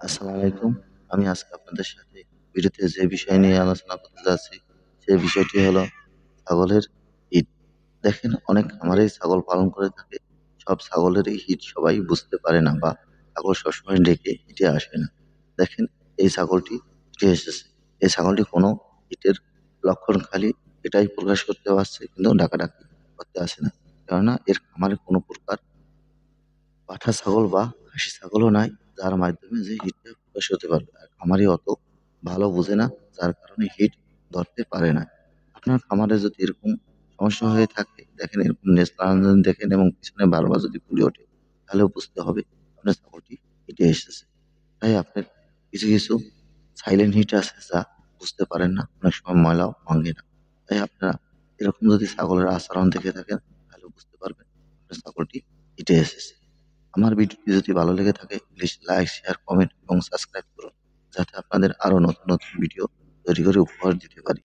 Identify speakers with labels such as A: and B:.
A: আসসালামু আলাইকুম। আমি আজকে আপনাদের সাথে ভিডিওতে যে বিষয় নিয়ে আলোচনা করতে যাচ্ছি, সেই বিষয়টি হলো ছাগলের হিট। দেখেন অনেক খামারেই ছাগল পালন করে থাকে। সব ছাগলের এই হিট সবাই বুঝতে পারে না বা ছাগল সবসময় ডেকে হিটে আসে না। দেখেন এই ছাগলটি হিটে এসেছে। এই ছাগলটি কোনো হিটের লক্ষণ খালি এটাই প্রকাশ করতে পারছে কিন্তু ডাকাডাকি করতে আসে না। কেননা এর খামারে কোনো প্রকার পাঠা ছাগল বা খাসি ছাগলও নাই, যার মাধ্যমে যে হিটটা প্রকাশ হতে পারবে। আর খামারি অত ভালো বোঝে না, যার কারণে হিট ধরতে পারে না। আপনার খামারে যদি এরকম সমস্যা হয়ে থাকে, দেখেন এরকম নেজলান দেখেন এবং পিছনে বারবার যদি ফুলে ওঠে, তাহলেও বুঝতে হবে আপনার ছাগলটি হিটে এসেছে। তাই আপনার কিছু কিছু সাইলেন্ট হিট আছে যা বুঝতে পারেন না, অনেক সময় ময়লাও ভাঙে না। তাই আপনারা এরকম যদি ছাগলের আচরণ দেখে থাকেন, তাহলে বুঝতে পারবেন আপনার ছাগলটি হিটে এসেছে। আমার ভিডিওটি যদি ভালো লেগে থাকে, প্লিজ লাইক, শেয়ার, কমেন্ট এবং সাবস্ক্রাইব করুন, যাতে আপনাদের আরো নতুন নতুন ভিডিও তৈরি করে উপহার দিতে পারি।